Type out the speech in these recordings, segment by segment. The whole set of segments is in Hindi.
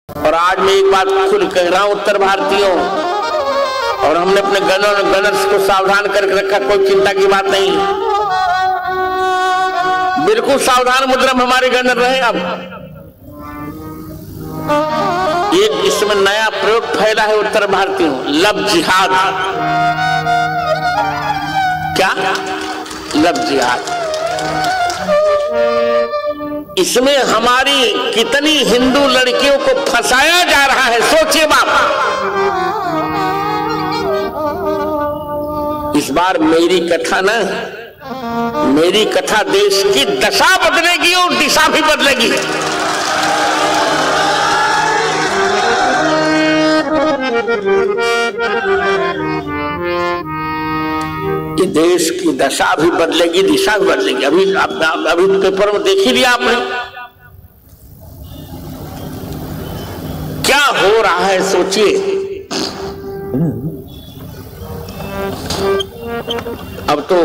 और आज मैं एक बात खुल कह रहा हूं उत्तर भारतीयों, और हमने अपने गनर्स को सावधान करके रखा, कोई चिंता की बात नहीं, बिल्कुल सावधान मुद्रा में हमारे गनर रहे। अब एक इसमें नया प्रयोग फैला है उत्तर भारतीयों, लव जिहाद। क्या लव जिहाद? इसमें हमारी कितनी हिंदू लड़कियों को फंसाया जा रहा है, सोचिए बाप। इस बार मेरी कथा ना, मेरी कथा देश की दशा बदलेगी और दिशा भी बदलेगी। कि देश की दशा भी बदलेगी, दिशा भी बदलेगी। अभी पेपर में देख ही लिया आपने क्या हो रहा है, सोचिए। अब तो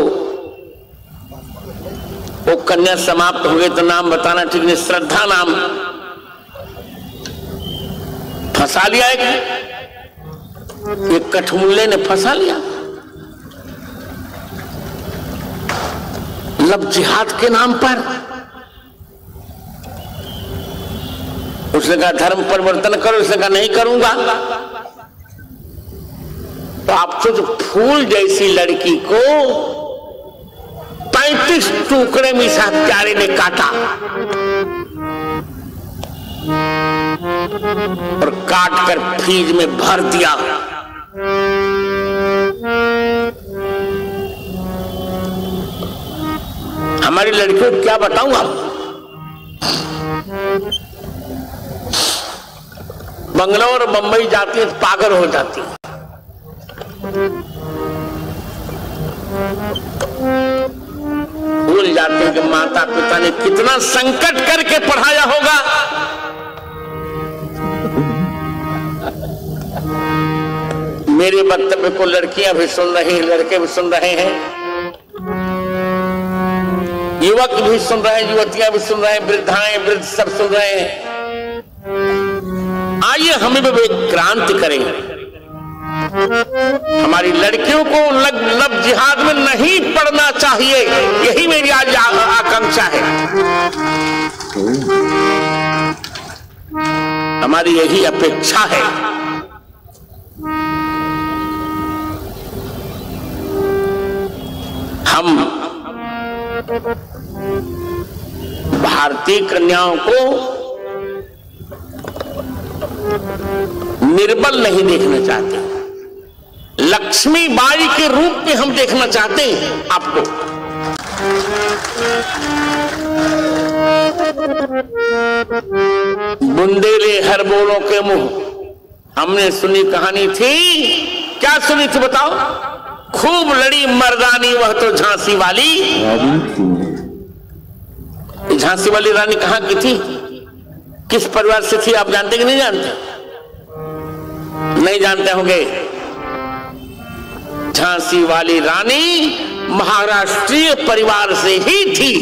वो कन्या समाप्त हो गए तो नाम बताना ठीक नहीं, श्रद्धा नाम फंसा लिया, एक कठमुल्ले ने फंसा लिया लव जिहाद के नाम पर। उसने कहा धर्म परिवर्तन करो, उसने कहा नहीं करूंगा। तो आप तो जो फूल जैसी लड़की को 35 टुकड़े में इस हत्यारे ने काटा और काट कर फ्रिज में भर दिया। हमारी लड़कियों को क्या बताऊं आप, बंगलौर और बंबई जाती है पागल हो जाती है। भूल जाते हैं कि माता पिता ने कितना संकट करके पढ़ाया होगा। मेरे वक्तव्य को लड़कियां भी सुन रही हैं, लड़के भी सुन रहे हैं, युवक भी सुन रहे हैं, युवतियां भी सुन रहे हैं, वृद्धाएं वृद्ध सब सुन रहे हैं। आइए हमें भी क्रांति करेंगे। हमारी लड़कियों को लव जिहाद में नहीं पड़ना चाहिए, यही मेरी आज आकांक्षा है। हमारी यही अपेक्षा है। हम भारतीय कन्याओं को निर्बल नहीं देखना चाहते, लक्ष्मीबाई के रूप में हम देखना चाहते हैं आपको। बुंदेले हर बोलों के मुंह, हमने सुनी कहानी थी, क्या सुनी थी बताओ? खूब लड़ी मर्दानी वह तो झांसी वाली। झांसी वाली रानी कहां की थी, किस परिवार से थी, आप जानते कि नहीं जानते? नहीं जानते होंगे। झांसी वाली रानी महाराष्ट्रीय परिवार से ही थी।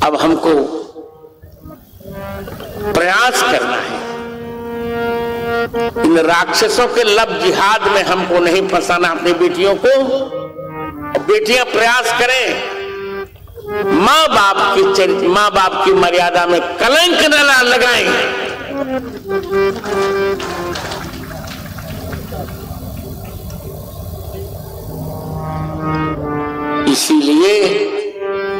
अब हमको प्रयास करना है, इन राक्षसों के लव जिहाद में हमको नहीं फंसाना अपनी बेटियों को। बेटियां प्रयास करें, मां बाप की चरित्र, मां बाप की मर्यादा में कलंक न लगाएं। इसीलिए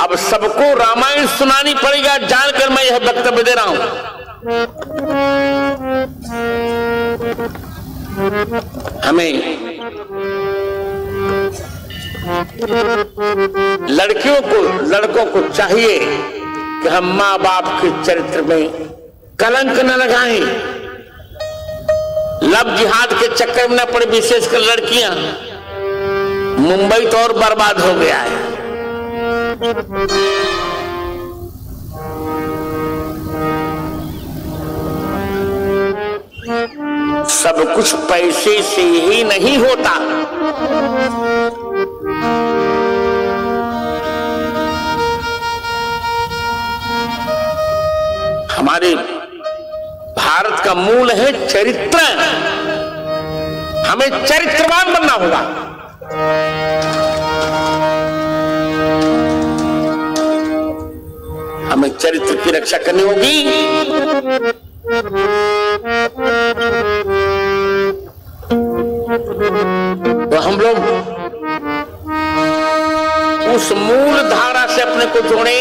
अब सबको रामायण सुनानी पड़ेगा, जानकर मैं यह वक्तव्य दे रहा हूं। हमें लड़कियों को, लड़कों को चाहिए कि हम मां बाप के चरित्र में कलंक न लगाएं, लव जिहाद के चक्कर में न पड़े। विशेषकर लड़कियां, मुंबई तो और बर्बाद हो गया है। सब कुछ पैसे से ही नहीं होता, का मूल है चरित्र। हमें चरित्रवान बनना होगा। हमें चरित्र की रक्षा करनी होगी। तो हम लोग उस मूल धारा से अपने को जोड़े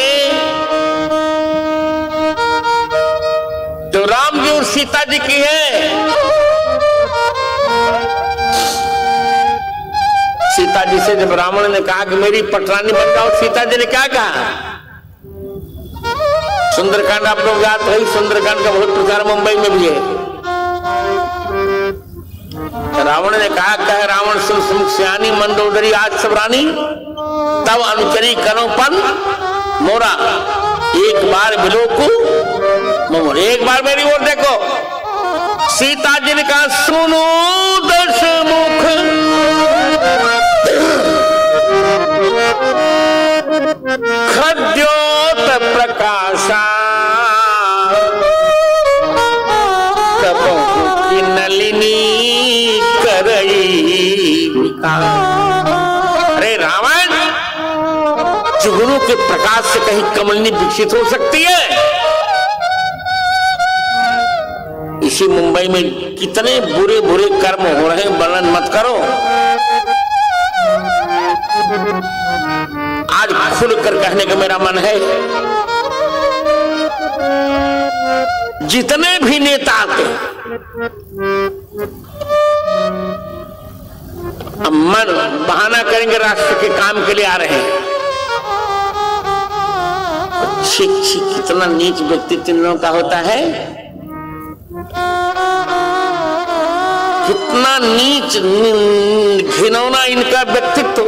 जो राम जी और सीता जी की है। सीता जी से जब रावण ने कहा कि मेरी पटरानी बन जाओ, सीता जी ने क्या कहा? सुंदरकांड आप लोग याद है, सुंदरकांड का बहुत प्रचार मुंबई में भी है। रावण ने कहा, कह रावण सुन सुन सियानी मंदोदरी आज सब रानी, तब अनुचरी करोपन मोरा, एक बार बिलोकू मोर। एक बार मेरी ओर देखो। सीता जी ने कहा, सुनो दश मुख खद्योत प्रकाशा, कबहू की नलिनी करई विकार। अरे रावण, जुगनू के प्रकाश से कहीं कमलनी विकसित हो सकती है? इसी मुंबई में कितने बुरे बुरे कर्म हो रहे हैं, वर्णन मत करो। आज खुलकर कहने का मेरा मन है, जितने भी नेता आते मन बहाना करेंगे राष्ट्र के काम के लिए आ रहे हैं। छी छी, कितना नीच व्यक्तित्व इन लोगों का होता है, कितना नीच घिनौना इनका व्यक्तित्व।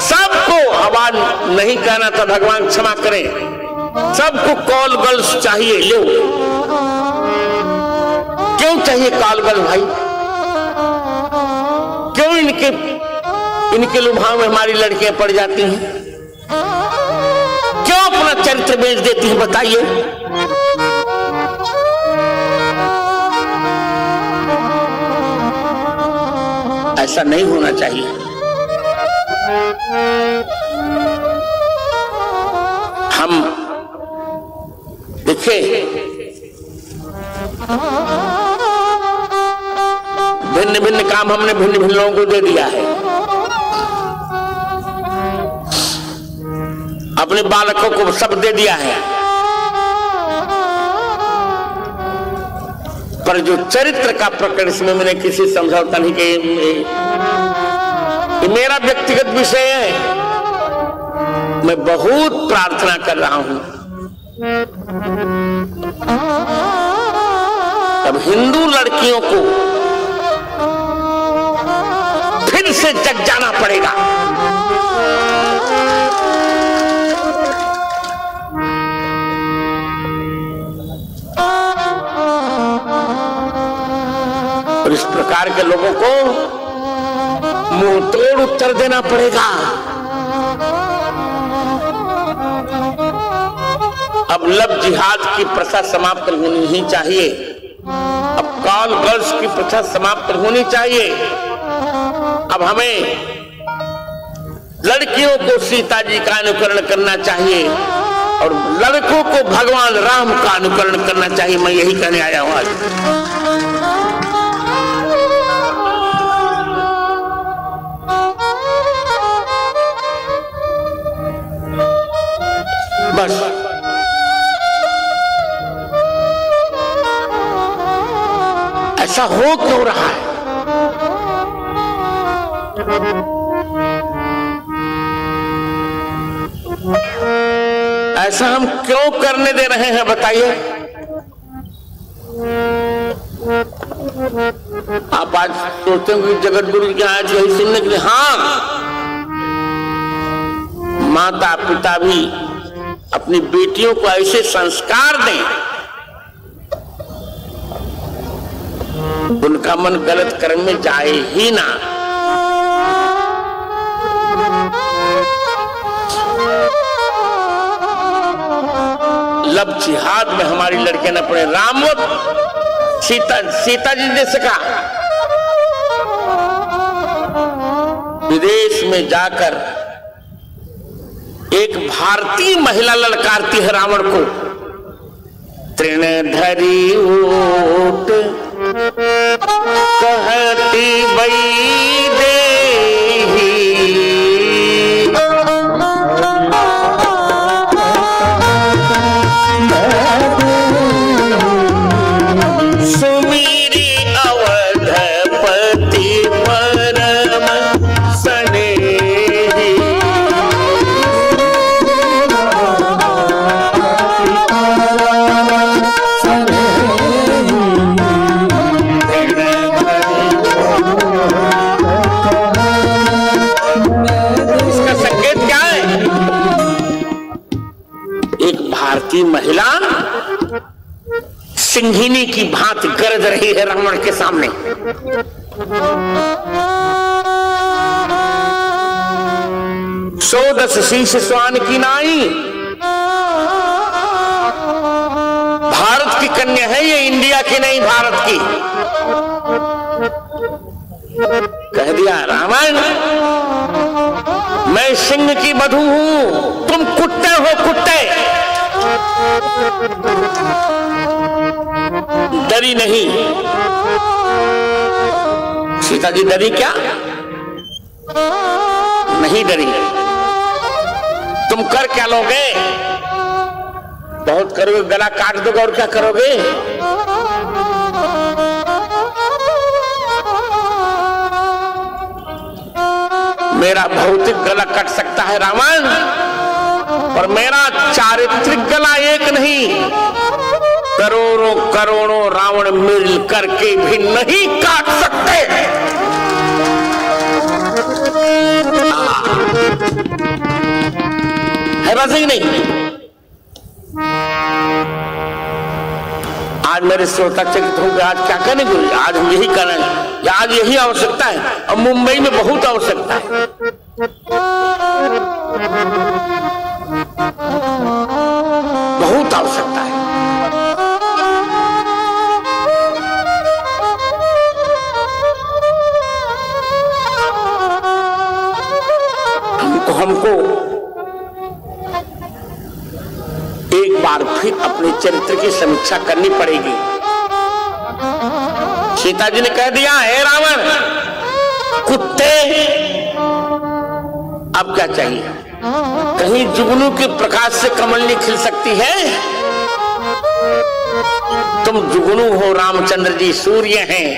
सबको आवाज नहीं कहना था, भगवान क्षमा करें, सबको कॉल गर्ल्स चाहिए। लो, क्यों चाहिए कॉल गर्ल भाई? क्यों इनके लुभाव में हमारी लड़कियां पड़ जाती हैं? क्यों अपना चरित्र बेच देती हैं, बताइए? ऐसा नहीं होना चाहिए। हम देखिए, भिन्न भिन्न काम हमने भिन्न भिन्न लोगों को दे दिया है। अपने बालकों को सब दे दिया है, पर जो चरित्र का प्रकरण, इसमें मैंने किसी समझौता नहीं कि ये मेरा व्यक्तिगत विषय है। मैं बहुत प्रार्थना कर रहा हूं, तब हिंदू लड़कियों को फिर से जग जाना पड़ेगा। और इस प्रकार के लोगों को मुंह तोड़ उत्तर देना पड़ेगा। अब लव जिहाद की प्रथा समाप्त होनी ही चाहिए। अब कॉल गर्ल्स की प्रथा समाप्त होनी चाहिए। अब हमें लड़कियों को सीता जी का अनुकरण करना चाहिए और लड़कों को भगवान राम का अनुकरण करना चाहिए। मैं यही कहने आया हूं आज। बस ऐसा हो क्यों रहा है? ऐसा हम क्यों करने दे रहे हैं, बताइए? आप आज सोचते हो कि जगत गुरु जी आज यही सुनने के लिए, हाँ, माता पिता भी अपनी बेटियों को ऐसे संस्कार दें उनका मन गलत कर्म में जाए ही ना। लब जिहाद में हमारी लड़कियां ने अपने रामवत सीता जी ने सिखा विदेश में जाकर एक भारतीय महिला ललकारती है रावण को, तृणधरी ऊट कहती वैदेही सुमीरी अवधपति परम सनेही। इसका संकेत क्या है? एक भारतीय महिला सिंहिनी की भांति गरज रही है रावण के सामने। सौ दस शीश स्वान की नाई, भारत की कन्या है ये, इंडिया की नहीं भारत की। कह दिया रावण मैं सिंह की वधू हूं, तुम कुत्ते हो कुत्ते। डरी नहीं सीता जी, डरी क्या? नहीं डरी। तुम कर क्या लोगे? बहुत करोगे, गला काट दोगे और क्या करोगे? मेरा भौतिक गला कट सकता है रावण, और मेरा चारित्रिक गला एक नहीं, करोड़ों करोड़ों रावण मिल करके भी नहीं काट सकते। है बस ही नहीं। आज मेरे श्रोता चकित होंगे, आज क्या कहने गुरु? आज हम यही करें, आज यही आवश्यकता है, और मुंबई में बहुत आवश्यकता है। बहुत आवश्यकता है। हमको एक बार फिर अपने चरित्र की समीक्षा करनी पड़ेगी। सीता जी ने कह दिया, हे रावण कुत्ते, अब क्या चाहिए? कहीं जुगनू के प्रकाश से कमल नहीं खिल सकती है? तुम जुगनू हो, रामचंद्र जी सूर्य हैं।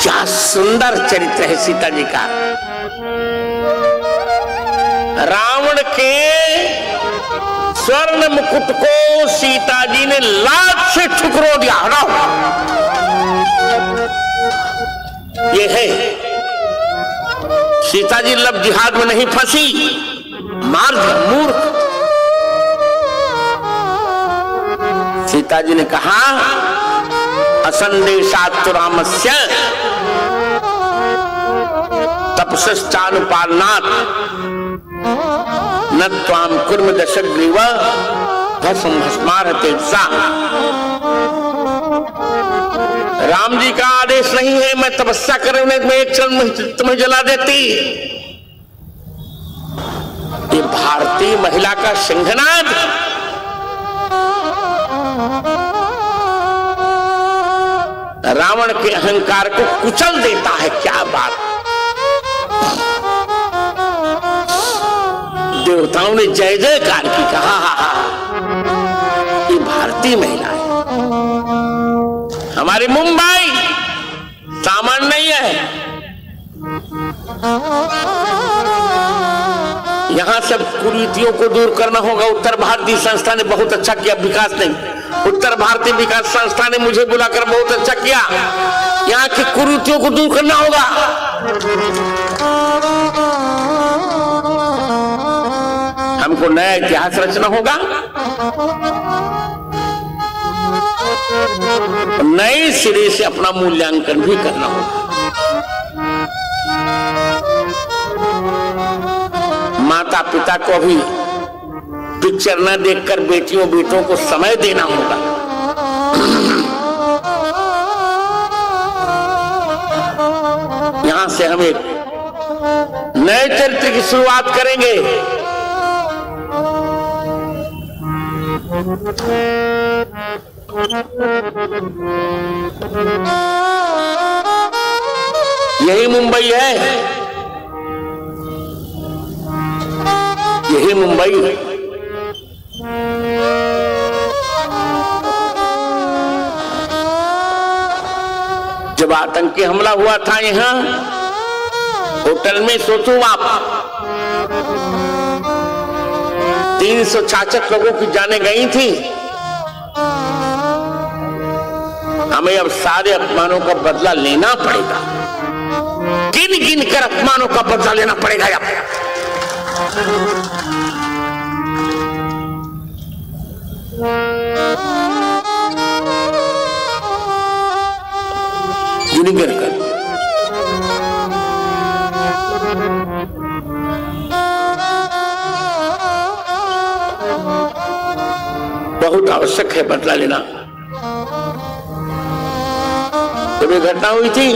क्या सुंदर चरित्र है सीता जी का। रावण के स्वर्ण मुकुट को सीता जी ने लात से ठुकरो दिया। हटाओ, ये है सीता जी लब जिहाद में नहीं फंसी, मार दिया मूर्ख। सीता जी ने कहा, असंदेशात् रामस्य तपस्चानुपालनात् न त्वाम कुर्म दशग्रीव भस्म भस्मार्हते सा। राम जी का आदेश नहीं है मैं तपस्या करने में एक क्षण में तुम्हें जला देती। ये भारतीय महिला का सिंहनाद रावण के अहंकार को कुचल देता है। क्या बात! देवताओं ने जय जयकार की, कहा ये भारतीय महिला है। हमारी मुंबई सामान्य नहीं है। यहां सब कुरीतियों को दूर करना होगा। उत्तर भारतीय संस्था ने बहुत अच्छा किया, विकास नहीं, उत्तर भारतीय विकास संस्था ने मुझे बुलाकर बहुत अच्छा किया। यहाँ की कुरीतियों को दूर करना होगा। हमको नया इतिहास रचना होगा, नए सिरे से अपना मूल्यांकन भी करना होगा। पिता को भी पिक्चर न देखकर बेटियों बेटों को समय देना होगा। यहां से हम एक नए चरित्र की शुरुआत करेंगे। यही मुंबई है, यही मुंबई। जब आतंकी हमला हुआ था यहां होटल में, सोचो आप 366 लोगों की जानें गई थी। हमें अब सारे अपमानों का बदला लेना पड़ेगा, गिन गिन कर अपमानों का बदला लेना पड़ेगा। अब गिन गिन कर बहुत आवश्यक है बदला लेना। जब ये घटना हुई थी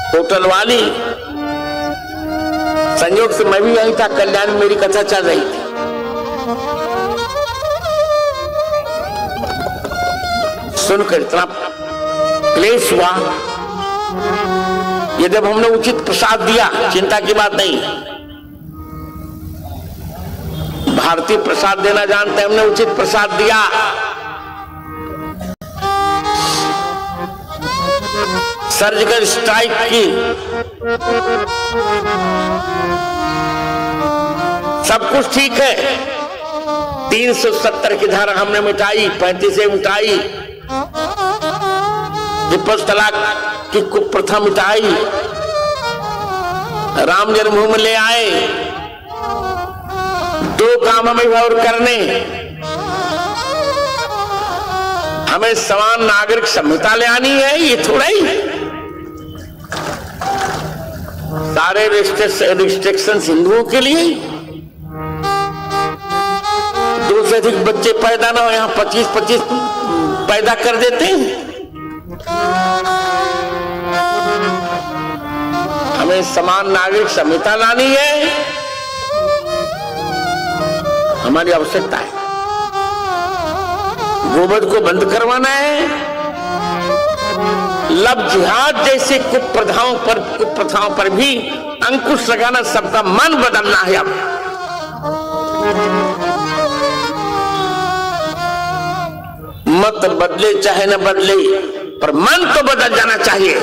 होटल वाली, संयोग से मैं भी यहीं था, कल्याण में मेरी कथा चल रही थी। सुनकर इतना क्लेश हुआ। ये जब हमने उचित प्रसाद दिया, चिंता की बात नहीं, भारतीय प्रसाद देना जानते हैं, हमने उचित प्रसाद दिया। सर्जिकल स्ट्राइक की, सब कुछ ठीक है। 370 की धारा हमने मिटाई, 35 मिटाई, ट्रिपल तलाक की कुप्रथा मिटाई, राम जन्मभूमि ले आए। 2 काम हमें और करने, हमें समान नागरिक संहिता ले आनी है। ये थोड़ा ही सारे रिस्ट्रिक्शन हिंदुओं के लिए, 2 से अधिक बच्चे पैदा ना हो, यहां 25-25 पैदा कर देते हैं। हमें समान नागरिक संहिता लानी है, हमारी आवश्यकता है। गोवध को बंद करवाना है, लव जिहाद जैसे कुप्रथाओं पर भी अंकुश लगाना, सबका मन बदलना है। अब मत बदले चाहे न बदले, पर मन तो बदल जाना चाहिए।